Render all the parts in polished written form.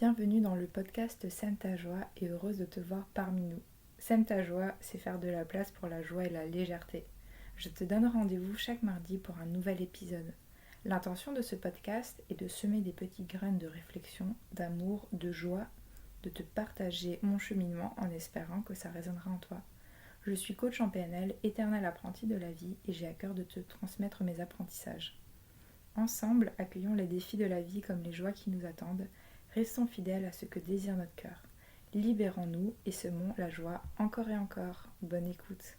Bienvenue dans le podcast Sème ta joie et heureuse de te voir parmi nous. Sème ta joie, c'est faire de la place pour la joie et la légèreté. Je te donne rendez-vous chaque mardi pour un nouvel épisode. L'intention de ce podcast est de semer des petites graines de réflexion, d'amour, de joie, de te partager mon cheminement en espérant que ça résonnera en toi. Je suis coach en PNL, éternel apprenti de la vie et j'ai à cœur de te transmettre mes apprentissages. Ensemble, accueillons les défis de la vie comme les joies qui nous attendent. Restons fidèles à ce que désire notre cœur. Libérons-nous et semons la joie encore et encore. Bonne écoute.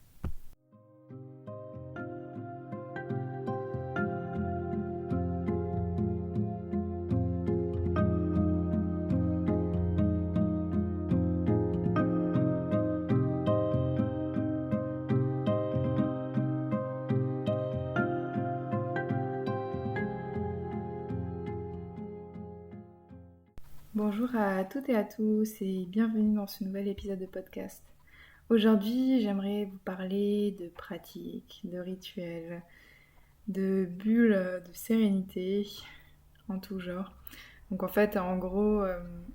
Bonjour à toutes et à tous et bienvenue dans ce nouvel épisode de podcast. Aujourd'hui, j'aimerais vous parler de pratiques, de rituels, de bulles de sérénité en tout genre. Donc en fait, en gros,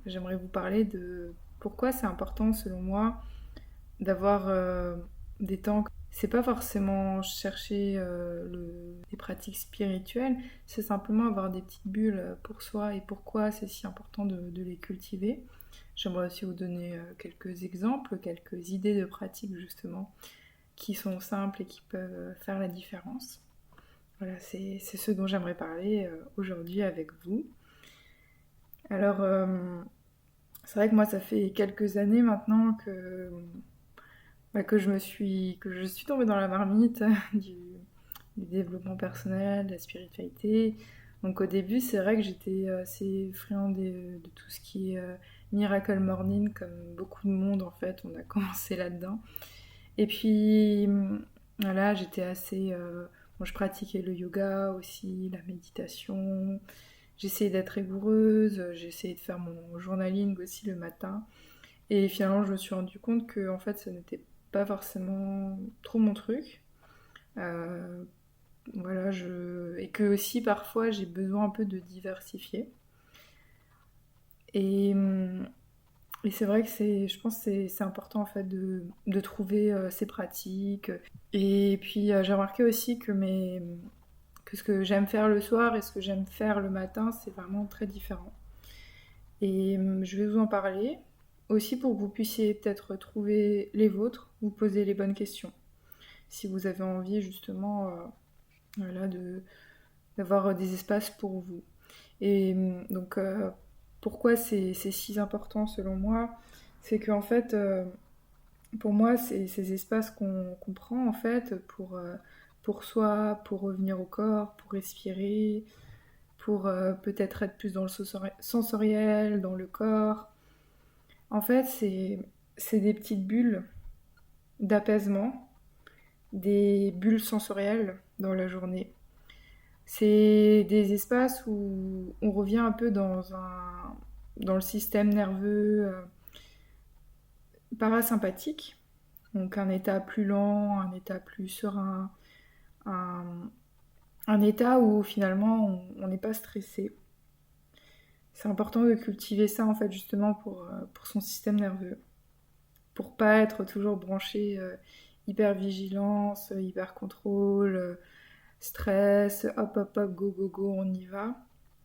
j'aimerais vous parler de pourquoi c'est important selon moi d'avoir des temps. C'est pas forcément chercher des pratiques spirituelles, c'est simplement avoir des petites bulles pour soi et pourquoi c'est si important de les cultiver. J'aimerais aussi vous donner quelques exemples, quelques idées de pratiques justement qui sont simples et qui peuvent faire la différence. Voilà, c'est ce dont j'aimerais parler aujourd'hui avec vous. Alors, c'est vrai que moi ça fait quelques années maintenant que je suis tombée dans la marmite du développement personnel, de la spiritualité. Donc au début, c'est vrai que j'étais assez friande de tout ce qui est Miracle Morning, comme beaucoup de monde en fait, on a commencé là-dedans. Et puis voilà, j'étais assez... bon, je pratiquais le yoga aussi, la méditation, j'essayais d'être rigoureuse, j'essayais de faire mon journaling aussi le matin. Et finalement, je me suis rendu compte que en fait, ça n'était pas forcément trop mon truc. Euh, voilà, et que aussi parfois j'ai besoin un peu de diversifier. Et, et c'est vrai que je pense que c'est important en fait de trouver ces pratiques. Et puis j'ai remarqué aussi que ce que j'aime faire le soir et ce que j'aime faire le matin, c'est vraiment très différent. Et je vais vous en parler aussi pour que vous puissiez peut-être trouver les vôtres, vous poser les bonnes questions. Si vous avez envie justement voilà, d'avoir des espaces pour vous. Et donc pourquoi c'est si important selon moi, c'est qu'en fait pour moi c'est ces espaces qu'on prend en fait pour soi, pour revenir au corps, pour respirer, pour peut-être être plus dans le sensoriel, dans le corps. En fait c'est des petites bulles d'apaisement, des bulles sensorielles dans la journée. C'est des espaces où on revient un peu dans le système nerveux parasympathique, donc un état plus lent, un état plus serein, un, un état où finalement on n'est pas stressé. C'est important de cultiver ça en fait justement pour son système nerveux, pour pas être toujours branché hyper vigilance, hyper contrôle, stress, hop hop hop, go go go, on y va.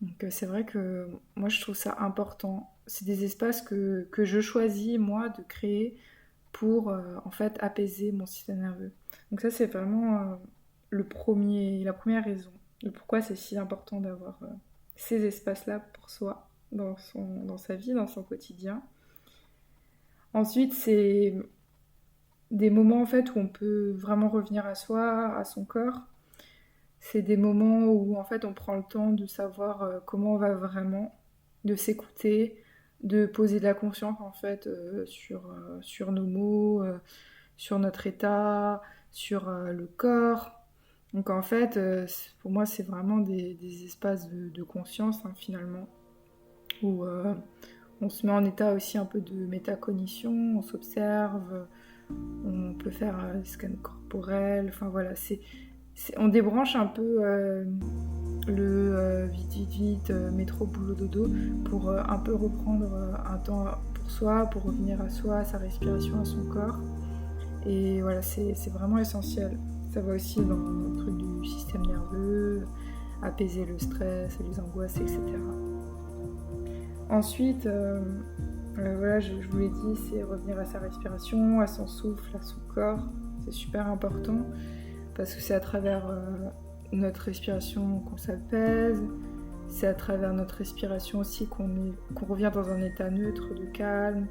Donc c'est vrai que moi je trouve ça important. C'est des espaces que je choisis moi de créer pour en fait apaiser mon système nerveux. Donc ça c'est vraiment la première raison de pourquoi c'est si important d'avoir ces espaces-là pour soi dans sa vie, dans son quotidien. Ensuite c'est des moments en fait où on peut vraiment revenir à soi, à son corps. C'est des moments où en fait on prend le temps de savoir comment on va vraiment, de s'écouter, de poser de la conscience en fait sur nos mots, sur notre état, sur le corps. Donc en fait, pour moi c'est vraiment des espaces de conscience hein, finalement, où on se met en état aussi un peu de métacognition, on s'observe, on peut faire des scans corporels, enfin voilà, on débranche un peu vite vite vite, métro boulot dodo, pour un peu reprendre un temps pour soi, pour revenir à soi, à sa respiration, à son corps. Et voilà, c'est vraiment essentiel. Ça va aussi dans le truc du système nerveux, apaiser le stress, les angoisses, etc. Ensuite, voilà, je vous l'ai dit, c'est revenir à sa respiration, à son souffle, à son corps. C'est super important parce que c'est à travers notre respiration qu'on s'apaise, c'est à travers notre respiration aussi qu'on revient dans un état neutre, de calme,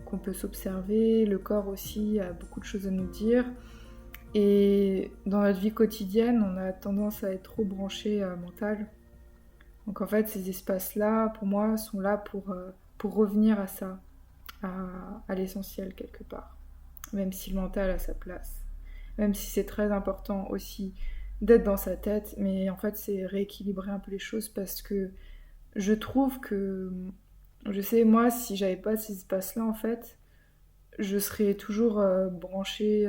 qu'on peut s'observer. Le corps aussi a beaucoup de choses à nous dire. Et dans notre vie quotidienne, on a tendance à être trop branché mental. Donc en fait, ces espaces-là, pour moi, sont là pour revenir à ça, à l'essentiel quelque part. Même si le mental a sa place. Même si c'est très important aussi d'être dans sa tête, mais en fait, c'est rééquilibrer un peu les choses parce que je trouve que, je sais, moi, si j'avais pas ces espaces-là, en fait, je serais toujours branchée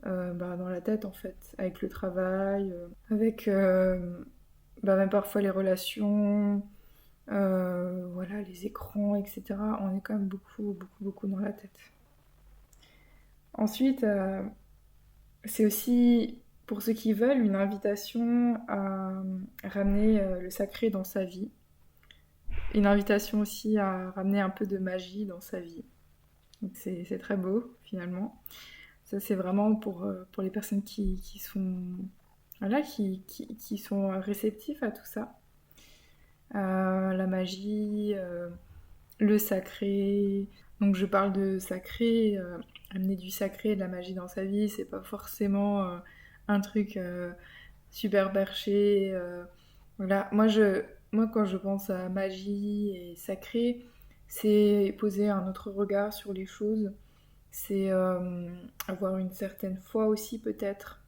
dans la tête, en fait, avec le travail, avec même parfois les relations, voilà, les écrans, etc. On est quand même beaucoup, beaucoup, beaucoup dans la tête. Ensuite, c'est aussi, pour ceux qui veulent, une invitation à ramener le sacré dans sa vie. Une invitation aussi à ramener un peu de magie dans sa vie. Donc c'est très beau, finalement. Ça, c'est vraiment pour les personnes qui sont, voilà, qui sont réceptifs à tout ça. La magie, le sacré. Donc je parle de sacré, amener du sacré et de la magie dans sa vie, c'est pas forcément un truc super perché. Voilà, moi quand je pense à magie et sacré, c'est poser un autre regard sur les choses, c'est avoir une certaine foi aussi peut-être,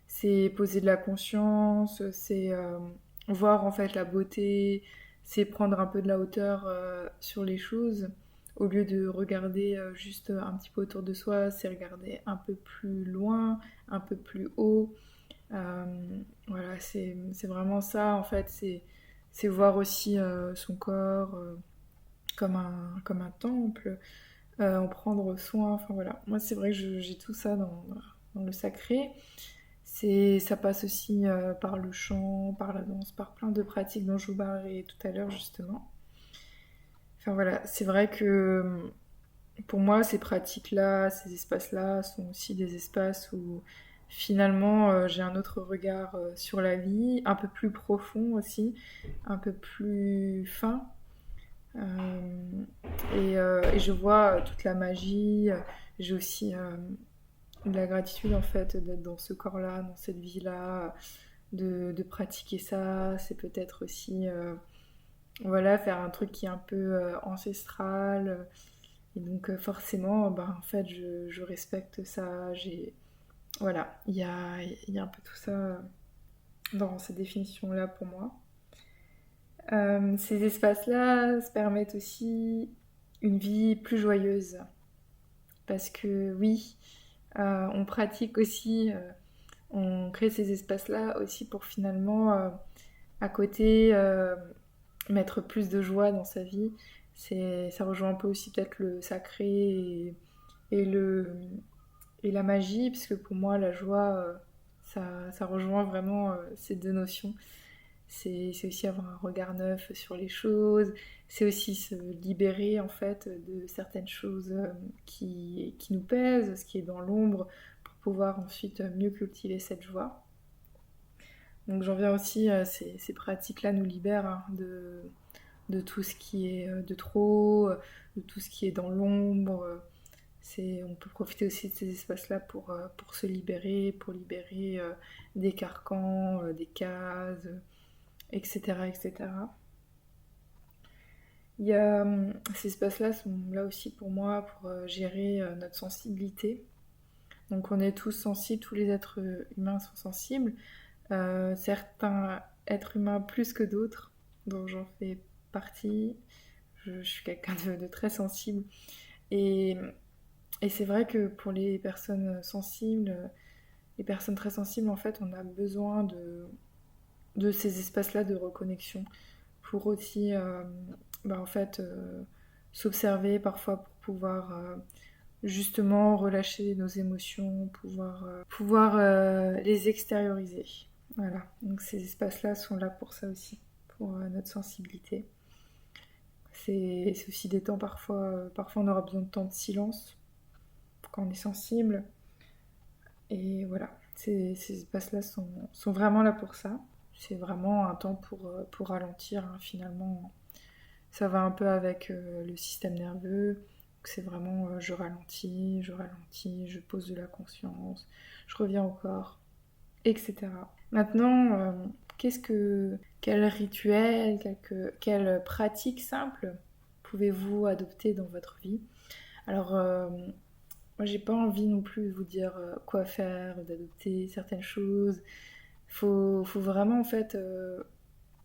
c'est poser de la conscience, c'est voir en fait la beauté, c'est prendre un peu de la hauteur sur les choses. Au lieu de regarder juste un petit peu autour de soi, c'est regarder un peu plus loin, un peu plus haut. Euh, voilà, c'est vraiment ça en fait, c'est voir aussi son corps comme un temple, en prendre soin. Enfin voilà, moi c'est vrai que j'ai tout ça dans le sacré. Ça passe aussi par le chant, par la danse, par plein de pratiques dont je vous parlerai tout à l'heure justement. Enfin voilà, c'est vrai que pour moi ces pratiques-là, ces espaces-là sont aussi des espaces où finalement j'ai un autre regard sur la vie, un peu plus profond aussi, un peu plus fin. Euh, et je vois toute la magie, j'ai aussi de la gratitude en fait d'être dans ce corps-là, dans cette vie-là, de pratiquer ça. C'est peut-être aussi voilà, faire un truc qui est un peu ancestral. Et donc forcément, en fait, je respecte ça. Voilà, il y a un peu tout ça dans cette définition-là pour moi. Ces espaces-là se permettent aussi une vie plus joyeuse. Parce que oui, on pratique aussi, on crée ces espaces-là aussi pour finalement, à côté, mettre plus de joie dans sa vie. Ça rejoint un peu aussi peut-être le sacré et, et la magie, puisque pour moi, la joie, ça rejoint vraiment ces deux notions. C'est aussi avoir un regard neuf sur les choses, c'est aussi se libérer en fait de certaines choses qui nous pèsent, ce qui est dans l'ombre, pour pouvoir ensuite mieux cultiver cette joie. Donc j'en viens aussi, ces pratiques-là nous libèrent hein, de tout ce qui est de trop, de tout ce qui est dans l'ombre. On peut profiter aussi de ces espaces-là pour se libérer, pour libérer des carcans, des cases, etc., etc. Ces espaces-là sont là aussi pour moi pour gérer notre sensibilité. Donc on est tous sensibles, tous les êtres humains sont sensibles. Certains êtres humains plus que d'autres, dont j'en fais partie. Je suis quelqu'un de très sensible. Et, et c'est vrai que pour les personnes sensibles, les personnes très sensibles, en fait, on a besoin de ces espaces-là de reconnexion pour aussi en fait s'observer parfois pour pouvoir justement relâcher nos émotions, pouvoir les extérioriser. Voilà, donc ces espaces-là sont là pour ça aussi, pour notre sensibilité. C'est aussi des temps parfois on aura besoin de temps de silence quand on est sensible. Et voilà, ces espaces-là sont vraiment là pour ça. C'est vraiment un temps pour ralentir, hein, finalement. Ça va un peu avec le système nerveux. C'est vraiment je ralentis, je pose de la conscience, je reviens au corps, etc. Maintenant, quel rituel, quelle pratique simple pouvez-vous adopter dans votre vie? Alors, moi, j'ai pas envie non plus de vous dire quoi faire, d'adopter certaines choses. Faut vraiment en fait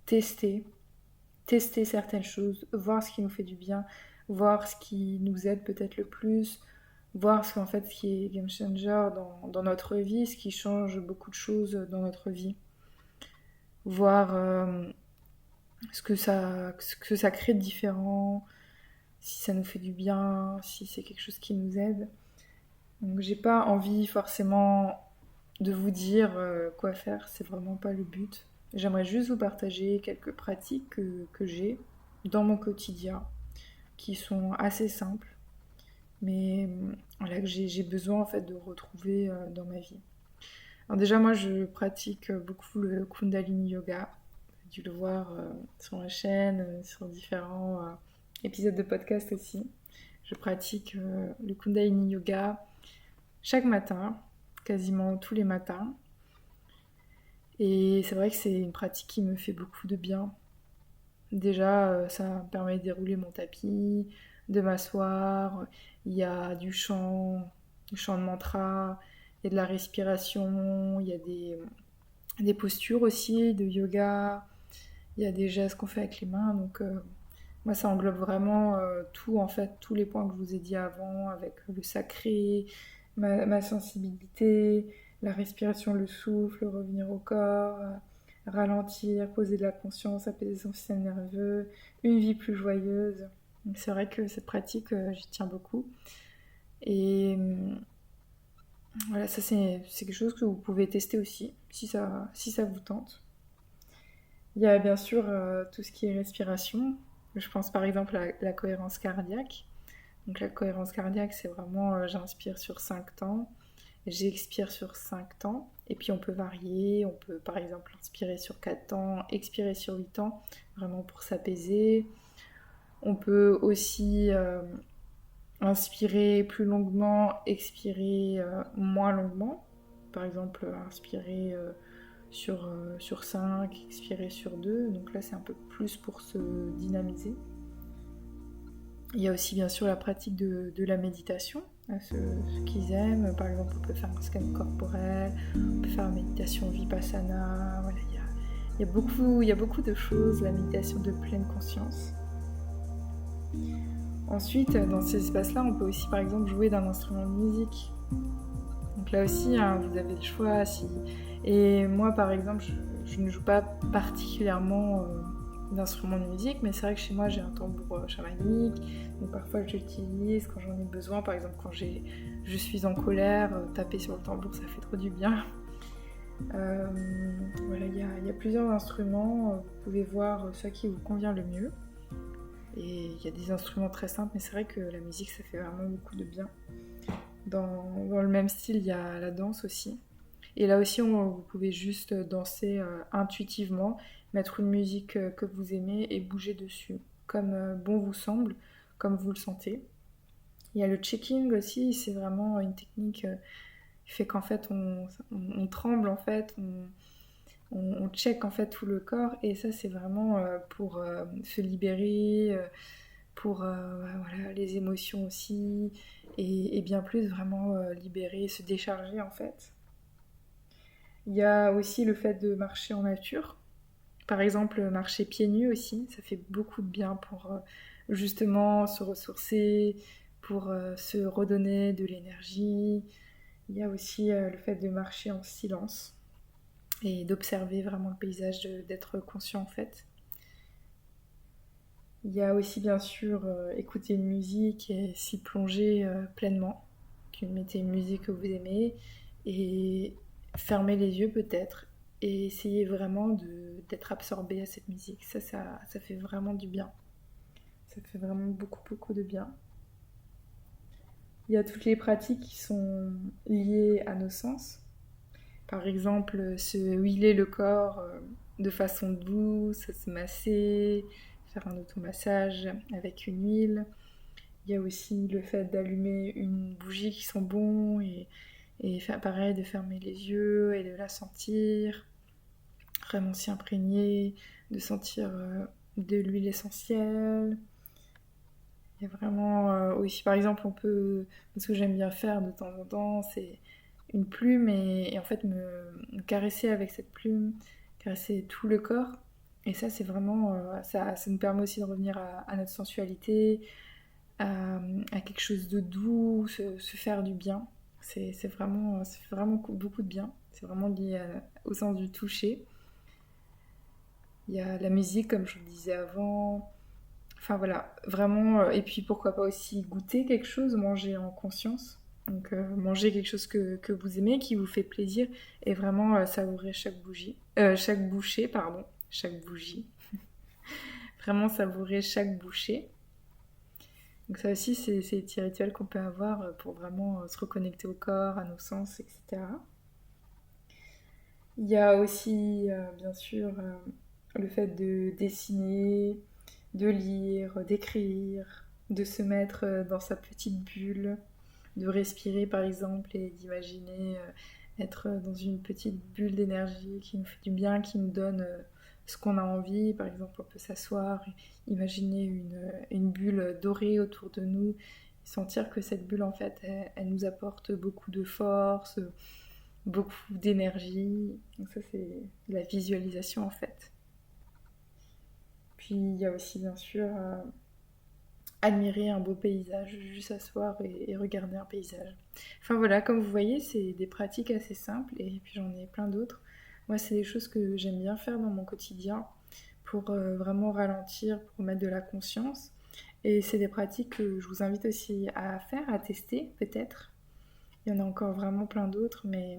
tester, tester certaines choses, voir ce qui nous fait du bien, voir ce qui nous aide peut-être le plus, voir ce qu'en fait ce qui est game changer dans notre vie, ce qui change beaucoup de choses dans notre vie, voir ce que ça crée de différent, si ça nous fait du bien, si c'est quelque chose qui nous aide. Donc j'ai pas envie forcément de vous dire quoi faire, c'est vraiment pas le but. J'aimerais juste vous partager quelques pratiques que j'ai dans mon quotidien, qui sont assez simples, mais voilà, que j'ai besoin en fait de retrouver dans ma vie. Alors déjà moi je pratique beaucoup le Kundalini Yoga. Vous avez dû le voir sur ma chaîne, sur différents épisodes de podcast aussi. Je pratique le Kundalini Yoga chaque matin, quasiment tous les matins. Et c'est vrai que c'est une pratique qui me fait beaucoup de bien. Déjà, ça me permet de dérouler mon tapis, de m'asseoir. Il y a du chant de mantra, il y a de la respiration, il y a des postures aussi de yoga, il y a des gestes qu'on fait avec les mains. Donc, moi, ça englobe vraiment tout, en fait, tous les points que je vous ai dit avant, avec le sacré, ma sensibilité, la respiration, le souffle, revenir au corps, ralentir, poser de la conscience, apaiser son système nerveux, une vie plus joyeuse. Donc c'est vrai que cette pratique, j'y tiens beaucoup. Et voilà, ça c'est quelque chose que vous pouvez tester aussi, si ça vous tente. Il y a bien sûr tout ce qui est respiration. Je pense par exemple à la cohérence cardiaque. Donc la cohérence cardiaque, c'est vraiment j'inspire sur 5 temps, j'expire sur 5 temps, et puis on peut varier, on peut par exemple inspirer sur 4 temps, expirer sur 8 temps, vraiment pour s'apaiser. On peut aussi inspirer plus longuement, expirer moins longuement. Par exemple, inspirer sur 5, expirer sur 2. Donc là, c'est un peu plus pour se dynamiser. Il y a aussi bien sûr la pratique de la méditation, à ceux qui aiment. Par exemple, on peut faire un scan corporel, on peut faire une méditation vipassana. Voilà, il y a beaucoup de choses, la méditation de pleine conscience. Ensuite, dans ces espaces-là, on peut aussi par exemple jouer d'un instrument de musique. Donc là aussi, hein, vous avez le choix. Et moi, par exemple, je ne joue pas particulièrement d'instruments de musique, mais c'est vrai que chez moi, j'ai un tambour chamanique. Donc parfois, je l'utilise quand j'en ai besoin. Par exemple, quand je suis en colère, taper sur le tambour, ça fait trop du bien. Voilà, il y a plusieurs instruments. Vous pouvez voir ce qui vous convient le mieux. Et il y a des instruments très simples, mais c'est vrai que la musique, ça fait vraiment beaucoup de bien. Dans le même style, il y a la danse aussi. Et là aussi, vous pouvez juste danser intuitivement, mettre une musique que vous aimez et bouger dessus, comme bon vous semble, comme vous le sentez. Il y a le checking aussi, c'est vraiment une technique qui fait qu'en fait, on tremble, en fait, on check en fait tout le corps, et ça, c'est vraiment pour se libérer, pour voilà, les émotions aussi, et bien plus vraiment libérer, se décharger en fait. Il y a aussi le fait de marcher en nature. Par exemple, marcher pieds nus aussi, ça fait beaucoup de bien pour justement se ressourcer, pour se redonner de l'énergie. Il y a aussi le fait de marcher en silence. et d'observer vraiment le paysage, d'être conscient en fait. Il y a aussi bien sûr écouter une musique et s'y plonger pleinement. Que vous mettez une musique que vous aimez et fermer les yeux peut-être et essayer vraiment d'être absorbé à cette musique. Ça fait vraiment du bien. Ça fait vraiment beaucoup, beaucoup de bien. Il y a toutes les pratiques qui sont liées à nos sens. Par exemple, se huiler le corps de façon douce, se masser, faire un automassage avec une huile. Il y a aussi le fait d'allumer une bougie qui sent bon et faire pareil, de fermer les yeux et de la sentir, vraiment s'y imprégner, de sentir de l'huile essentielle. Il y a vraiment aussi, par exemple, ce que j'aime bien faire de temps en temps, c'est une plume et en fait me caresser avec cette plume, caresser tout le corps. Et ça, c'est vraiment, ça nous permet aussi de revenir à notre sensualité, à quelque chose de doux, se faire du bien. Ça fait vraiment beaucoup de bien. C'est vraiment lié au sens du toucher. Il y a la musique, comme je vous le disais avant. Enfin voilà, vraiment. Et puis pourquoi pas aussi goûter quelque chose, manger en conscience. Donc manger quelque chose que vous aimez, qui vous fait plaisir, et vraiment savourer chaque bouchée, pardon, chaque bougie. Vraiment savourer chaque bouchée. Donc ça aussi, c'est des petits rituels qu'on peut avoir pour vraiment se reconnecter au corps, à nos sens, etc. Il y a aussi, bien sûr, le fait de dessiner, de lire, d'écrire, de se mettre dans sa petite bulle, de respirer par exemple et d'imaginer être dans une petite bulle d'énergie qui nous fait du bien, qui nous donne ce qu'on a envie. Par exemple, on peut s'asseoir, imaginer une bulle dorée autour de nous, et sentir que cette bulle en fait, elle nous apporte beaucoup de force, beaucoup d'énergie. Donc ça c'est la visualisation en fait. Puis il y a aussi bien sûr admirer un beau paysage, juste s'asseoir et regarder un paysage. Enfin voilà, comme vous voyez, c'est des pratiques assez simples et puis j'en ai plein d'autres. Moi, c'est des choses que j'aime bien faire dans mon quotidien pour vraiment ralentir, pour mettre de la conscience. Et c'est des pratiques que je vous invite aussi à faire, à tester peut-être. Il y en a encore vraiment plein d'autres, mais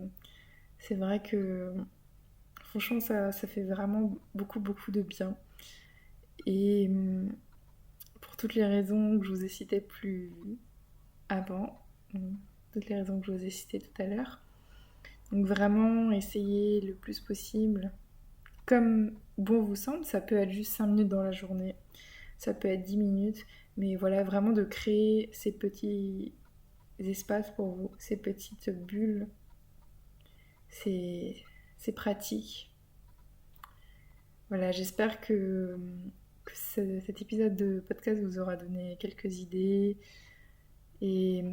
c'est vrai que franchement, ça fait vraiment beaucoup, beaucoup de bien. Et pour toutes les raisons que je vous ai citées plus avant, toutes les raisons que je vous ai citées tout à l'heure. Donc vraiment, essayez le plus possible, comme bon vous semble, ça peut être juste 5 minutes dans la journée, ça peut être 10 minutes, mais voilà, vraiment de créer ces petits espaces pour vous, ces petites bulles, c'est pratique. Voilà, j'espère cet épisode de podcast vous aura donné quelques idées et,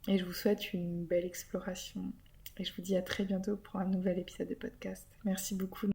et je vous souhaite une belle exploration. Et je vous dis à très bientôt pour un nouvel épisode de podcast. Merci beaucoup.